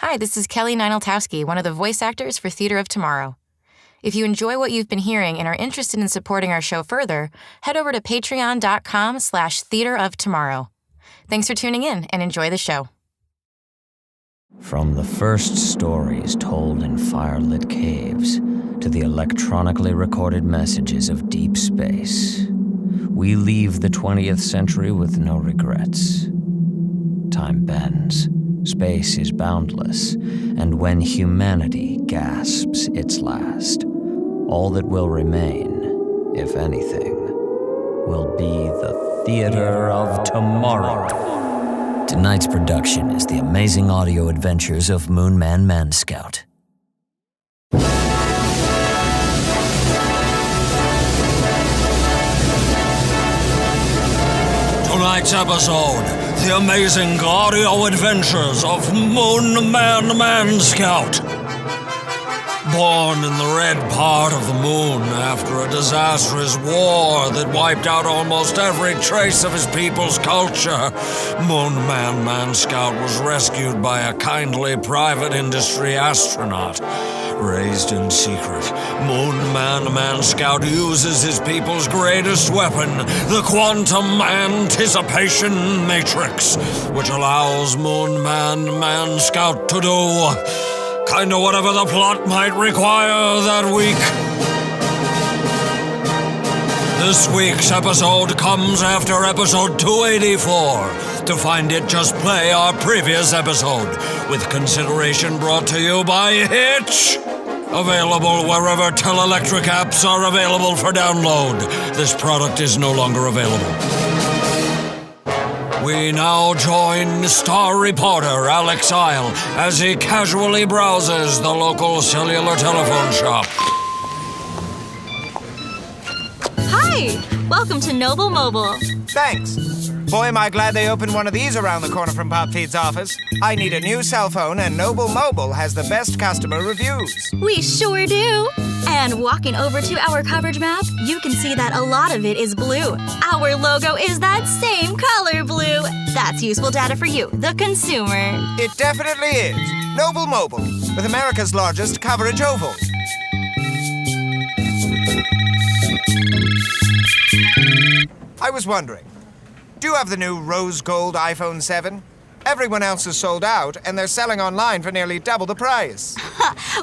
Hi, this is Kelly Nineltowski, one of the voice actors for Theater of Tomorrow. If you enjoy what you've been hearing and are interested in supporting our show further, head over to patreon.com/theateroftomorrow. Thanks for tuning in and enjoy the show. From the first stories told in firelit caves to the electronically recorded messages of deep space, we leave the 20th century with no regrets. Time bends, space is boundless, and when humanity gasps its last, all that will remain, if anything, will be the Theater of Tomorrow. Tonight's production is the amazing audio adventures of Moonman Manscout. Tonight's episode, the amazing audio adventures of Moonman Manscout. Born in the red part of the moon after a disastrous war that wiped out almost every trace of his people's culture, Moonman Manscout was rescued by a kindly private industry astronaut. Raised in secret, Moonman Manscout uses his people's greatest weapon, the quantum anticipation matrix, which allows Moonman Manscout to do kinda whatever the plot might require that week. This week's episode comes after episode 284. To find it, just play our previous episode, with consideration brought to you by Hitch. Available wherever teleelectric apps are available for download. This product is no longer available. We now join star reporter Alex Isle as he casually browses the local cellular telephone shop. Hi! Welcome to Noble Mobile. Thanks. Boy, am I glad they opened one of these around the corner from Pop Feed's office. I need a new cell phone, and Noble Mobile has the best customer reviews. We sure do. And walking over to our coverage map, you can see that a lot of it is blue. Our logo is that same color blue. That's useful data for you, the consumer. It definitely is. Noble Mobile, with America's largest coverage oval. I was wondering, do you have the new rose gold iPhone 7? Everyone else is sold out, and they're selling online for nearly double the price.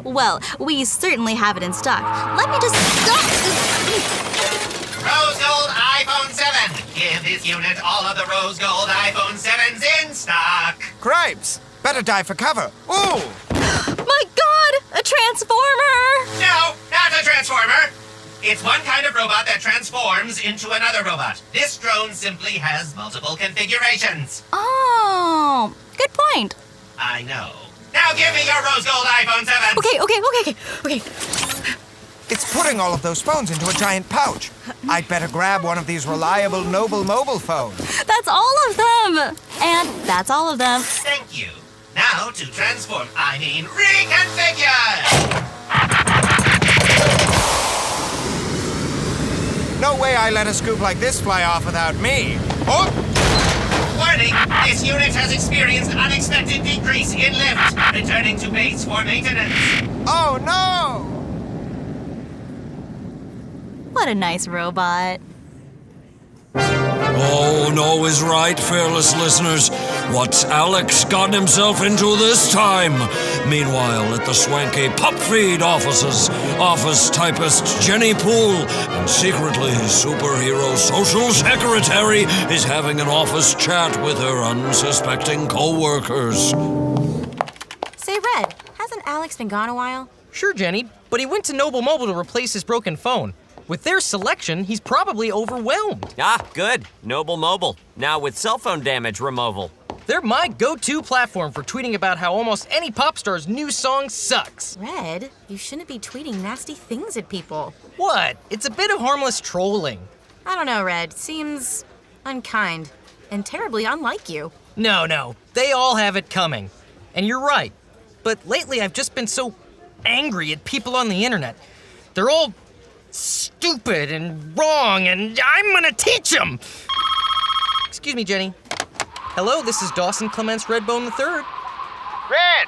Well, we certainly have it in stock. Let me just... Rose gold iPhone 7. Give this unit all of the rose gold iPhone 7s in stock. Cripes! Better dive for cover. Ooh! My God! A transformer! No, not a transformer. It's one kind of robot that transforms into another robot. This drone simply has multiple configurations. Oh, good point. I know. Now give me your rose gold iPhone 7. Okay. It's putting all of those phones into a giant pouch. I'd better grab one of these reliable Noble Mobile phones. That's all of them. And that's all of them. Thank you. Now to transform, reconfigure. No way I let a scoop like this fly off without me. Oh! Warning, this unit has experienced unexpected decrease in lift. Returning to base for maintenance. Oh, no! What a nice robot. Oh, no is right, fearless listeners. What's Alex gotten himself into this time? Meanwhile, at the swanky Pop Feed offices, office typist Jenny Poole and secretly superhero social secretary is having an office chat with her unsuspecting co-workers. Say, Red, hasn't Alex been gone a while? Sure, Jenny, but he went to Noble Mobile to replace his broken phone. With their selection, he's probably overwhelmed. Ah, good. Noble Mobile. Now with cell phone damage removal. They're my go-to platform for tweeting about how almost any pop star's new song sucks. Red, you shouldn't be tweeting nasty things at people. What? It's a bit of harmless trolling. I don't know, Red. Seems unkind and terribly unlike you. No. They all have it coming. And you're right. But lately I've just been so angry at people on the internet. They're all stupid and wrong, and I'm gonna teach them! Excuse me, Jenny. Hello, this is Dawson Clements Redbone III. Red!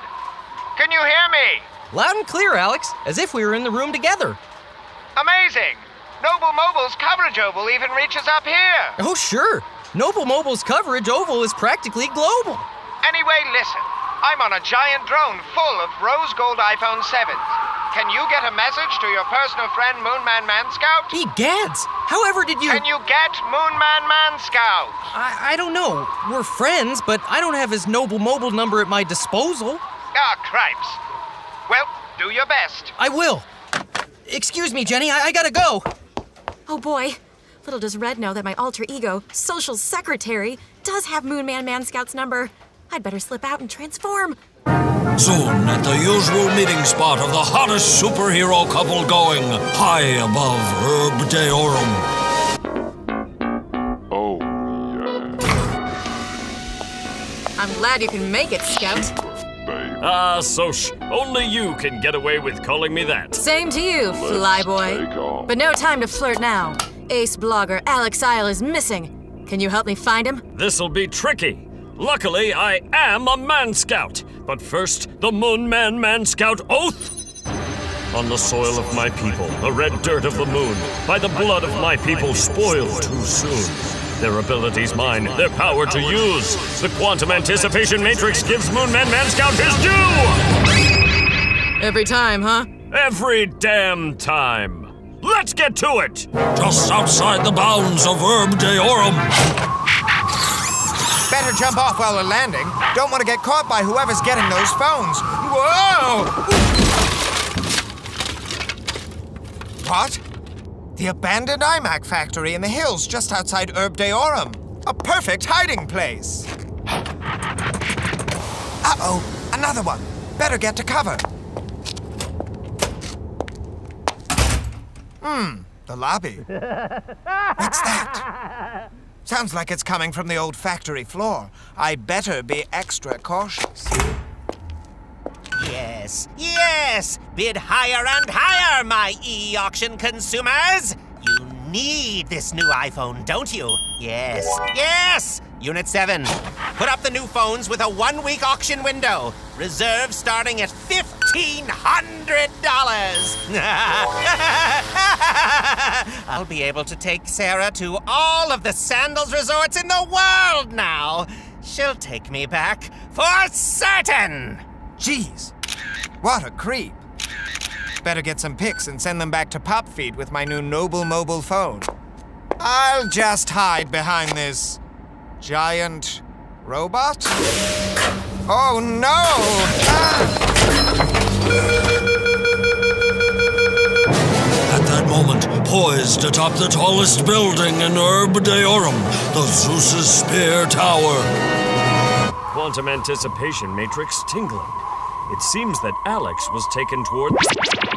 Can you hear me? Loud and clear, Alex, as if we were in the room together. Amazing! Noble Mobile's coverage oval even reaches up here. Oh, sure. Noble Mobile's coverage oval is practically global. Anyway, listen. I'm on a giant drone full of rose gold iPhone 7s. Can you get a message to your personal friend Moonman Manscout? Egads! However did you... Can you get Moonman Manscout? I don't know. We're friends, but I don't have his Noble Mobile number at my disposal. Ah, cripes. Well, do your best. I will. Excuse me, Jenny, I gotta go. Oh boy. Little does Red know that my alter ego, social secretary, does have Moonman Manscout's number. I'd better slip out and transform. Soon, at the usual meeting spot of the hottest superhero couple going, high above Herb Deorum. Oh, yeah. I'm glad you can make it, Scout. Babe. Ah, Soch, only you can get away with calling me that. Same to you, Take flyboy. off. But no time to flirt now. Ace blogger Alex Isle is missing. Can you help me find him? This'll be tricky. Luckily, I am a Manscout. But first, the Moonman Manscout oath. On the soil of my people, the red dirt of the moon, by the blood of my people spoiled too soon. Their abilities mine, their power to use. The quantum anticipation matrix gives Moonman Manscout his due! Every time, huh? Every damn time. Let's get to it! Just outside the bounds of Herb Deorum. Better jump off while we're landing. Don't want to get caught by whoever's getting those phones. Whoa! What? The abandoned iMac factory in the hills just outside Herb Deorum. A perfect hiding place. Uh-oh, another one. Better get to cover. The lobby. What's that? Sounds like it's coming from the old factory floor. I better be extra cautious. Yes, yes! Bid higher and higher, my e-auction consumers! You need this new iPhone, don't you? Yes, yes! Unit 7, put up the new phones with a 1-week auction window. Reserve starting at $1,500. I'll be able to take Sarah to all of the sandals resorts in the world now. She'll take me back for certain. Jeez, what a creep. Better get some pics and send them back to Pop Feed with my new Noble Mobile phone. I'll just hide behind this giant robot. Oh no! At that moment, poised atop the tallest building in Herb Deorum, the Zeus's Spear Tower. Quantum anticipation matrix tingling. It seems that Alex was taken toward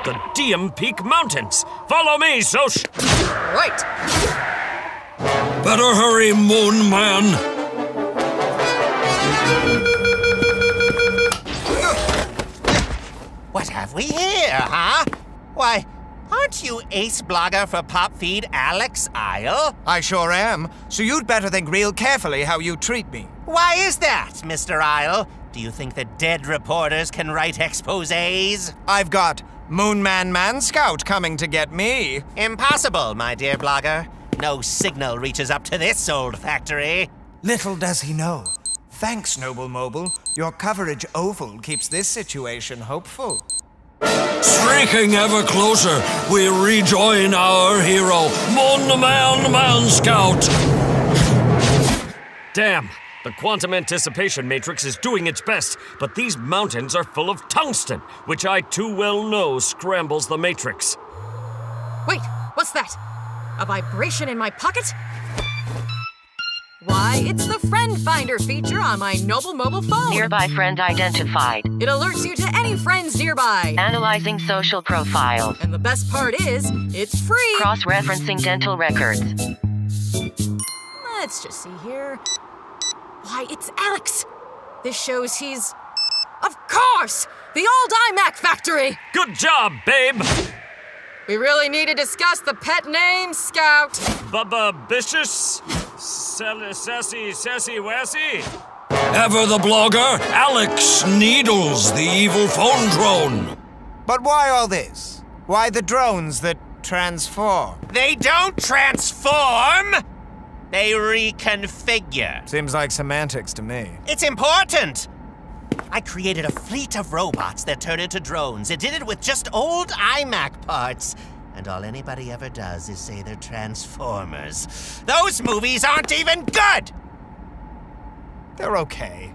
the Diem Peak Mountains. Follow me, Soch! Right. Better hurry, Moon Man. What have we here, huh? Why, aren't you ace blogger for Pop Feed Alex Isle? I sure am, so you'd better think real carefully how you treat me. Why is that, Mr. Isle? Do you think that dead reporters can write exposés? I've got Moonman Manscout coming to get me. Impossible, my dear blogger. No signal reaches up to this old factory. Little does he know. Thanks, Noble Mobile. Your coverage oval keeps this situation hopeful. Streaking ever closer, we rejoin our hero, Moonman Manscout. Damn! The quantum anticipation matrix is doing its best, but these mountains are full of tungsten, which I too well know scrambles the matrix. Wait, what's that? A vibration in my pocket? Why, it's the Friend Finder feature on my Noble Mobile phone. Nearby friend identified. It alerts you to any friends nearby. Analyzing social profiles. And the best part is, it's free. Cross-referencing dental records. Let's just see here. Why, it's Alex. This shows he's... Of course! The old iMac factory! Good job, babe! We really need to discuss the pet name, Scout. Bubba Bicious? Sassy Wassy? Ever the blogger, Alex needles the evil phone drone. But why all this? Why the drones that transform? They don't transform! They reconfigure. Seems like semantics to me. It's important! I created a fleet of robots that turn into drones. It did it with just old iMac parts. And all anybody ever does is say they're Transformers. Those movies aren't even good! They're okay.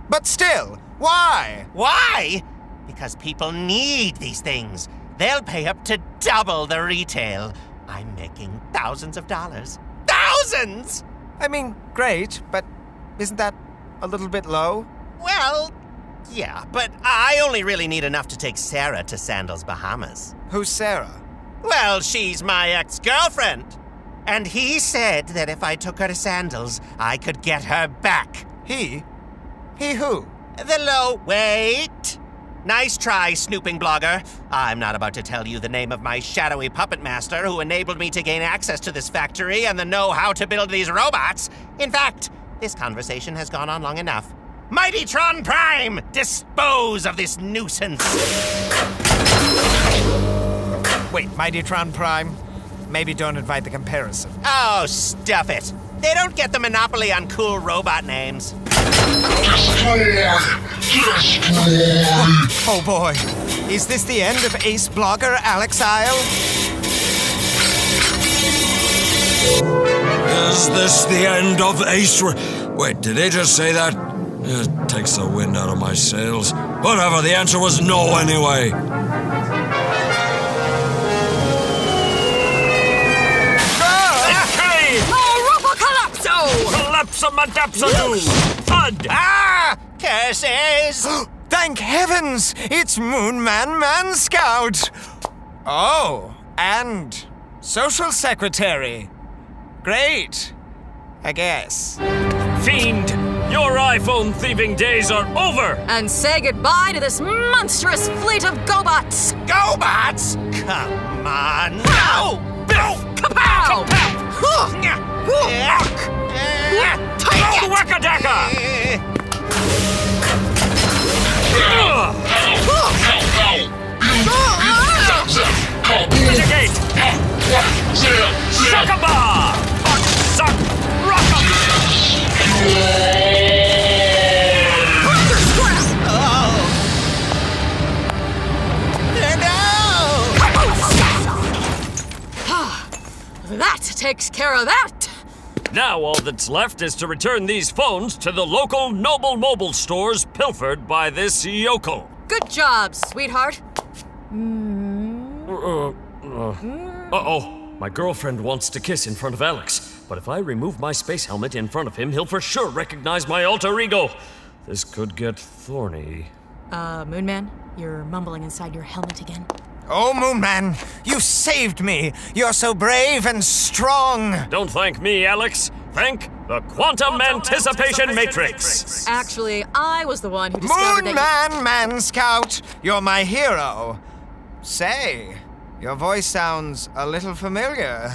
But still, why? Why? Because people need these things. They'll pay up to double the retail. I'm making thousands of dollars. Thousands! I mean, great, but isn't that a little bit low? Well, yeah, but I only really need enough to take Sarah to Sandals, Bahamas. Who's Sarah? Well, she's my ex-girlfriend. And he said that if I took her to Sandals, I could get her back. He? He who? Wait! Nice try, snooping blogger. I'm not about to tell you the name of my shadowy puppet master who enabled me to gain access to this factory and the know-how to build these robots. In fact, this conversation has gone on long enough. Mightytron Prime, dispose of this nuisance. Wait, Mightytron Prime? Maybe don't invite the comparison. Oh, stuff it. They don't get the monopoly on cool robot names. Oh boy, is this the end of ace blogger Alex Isle? Is this the end of Ace? Wait, did he just say that? It takes the wind out of my sails. Whatever, the answer was no anyway. Collapsa-madapsa-doo! Thud! Ah! Curses! Thank heavens! It's Moonman Manscout! Oh, and social secretary. Great, I guess. Fiend, your iPhone thieving days are over! And say goodbye to this monstrous fleet of GoBots! GoBots? Come on! No! Kapow! Take it! Whack-a-dacka! Mitigate! Shakaba! Suck! Rock-em! That takes care of that! Now all that's left is to return these phones to the local Noble Mobile stores pilfered by this yokel. Good job, sweetheart. Uh-oh. My girlfriend wants to kiss in front of Alex, but if I remove my space helmet in front of him, he'll for sure recognize my alter ego. This could get thorny. Moonman, you're mumbling inside your helmet again. Oh, Moonman, you saved me. You're so brave and strong. Don't thank me, Alex. Thank the Quantum Anticipation Matrix. Actually, I was the one who discovered Moonman Manscout, you're my hero. Say, your voice sounds a little familiar.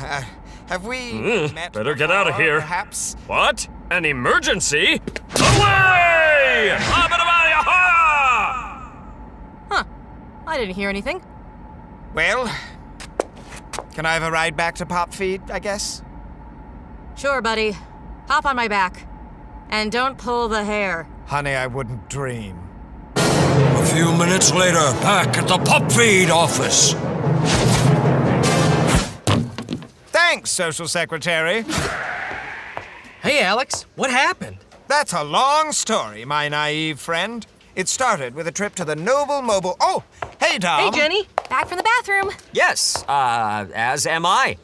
Have we met Better get before, out of here. Perhaps? What? An emergency? Away! Huh. I didn't hear anything. Well, can I have a ride back to Pop Feed, I guess? Sure, buddy. Hop on my back. And don't pull the hair. Honey, I wouldn't dream. A few minutes later, back at the Pop Feed office. Thanks, Social Secretary. Hey, Alex, what happened? That's a long story, my naive friend. It started with a trip to the Noble Mobile... Oh, hey, Dom. Hey, Jenny. Back from the bathroom. Yes, as am I.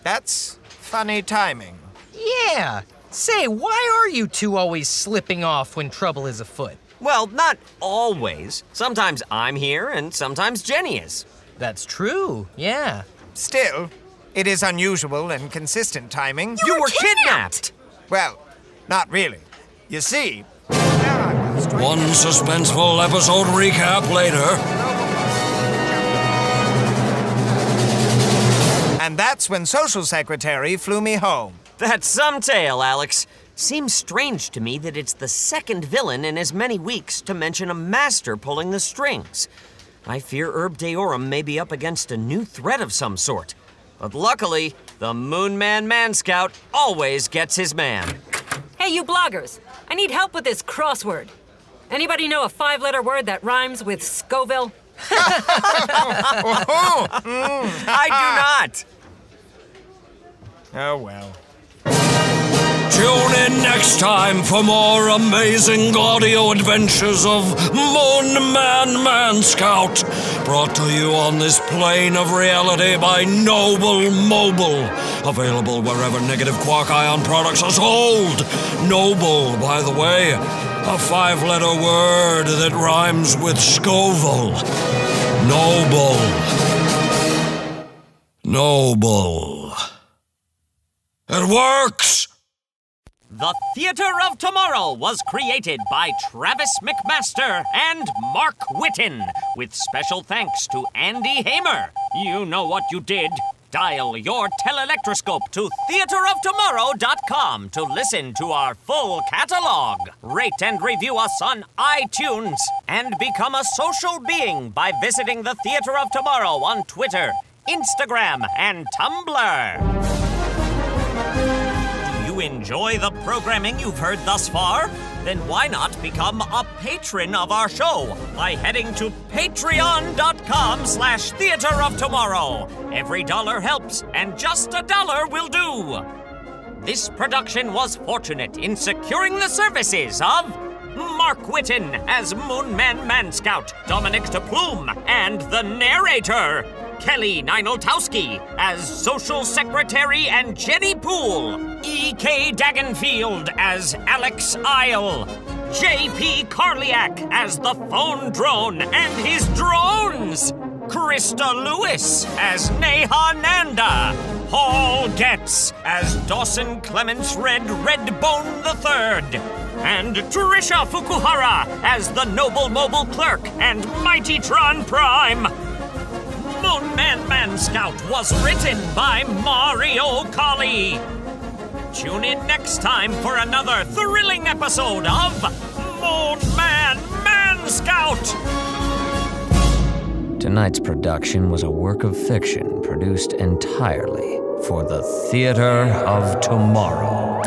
That's funny timing. Yeah. Say, why are you two always slipping off when trouble is afoot? Well, not always. Sometimes I'm here and sometimes Jenny is. That's true, yeah. Still, it is unusual and consistent timing. You were kidnapped! Well, not really. You see... One suspenseful episode recap later. And that's when Social Secretary flew me home. That's some tale, Alex. Seems strange to me that it's the second villain in as many weeks to mention a master pulling the strings. I fear Herb Deorum may be up against a new threat of some sort. But luckily, the Moonman Manscout always gets his man. Hey, you bloggers. I need help with this crossword. Anybody know a 5-letter word that rhymes with Scoville? I do not. Oh, well. Tune in next time for more amazing audio adventures of Moonman Manscout, brought to you on this plane of reality by Noble Mobile. Available wherever negative quark ion products are sold. Noble, by the way, a 5-letter word that rhymes with Scoville. Noble. It works! The Theater of Tomorrow was created by Travis McMaster and Mark Whitten, with special thanks to Andy Hamer. You know what you did. Dial your telelectroscope to theateroftomorrow.com to listen to our full catalog. Rate and review us on iTunes, and become a social being by visiting the Theater of Tomorrow on Twitter, Instagram, and Tumblr. Do you enjoy the programming you've heard thus far? Then why not become a patron of our show by heading to patreon.com/theateroftomorrow. Every dollar helps, and just $1 will do. This production was fortunate in securing the services of Mark Whitten as Moonman Manscout, Dominic DePlume, and the narrator, Kelly Nineltowski as Social Secretary and Jenny Poole, E.K. Dagenfield as Alex Isle, J.P. Karliak as the phone drone and his drones, Krista Lewis as Neha Nanda, Paul Getz as Dawson Clements Redbone III, and Trisha Fukuhara as the Noble Mobile Clerk and Mightytron Prime. Moonman Manscout was written by Mario Colley. Tune in next time for another thrilling episode of Moonman Manscout. Tonight's production was a work of fiction produced entirely for the Theater of Tomorrow.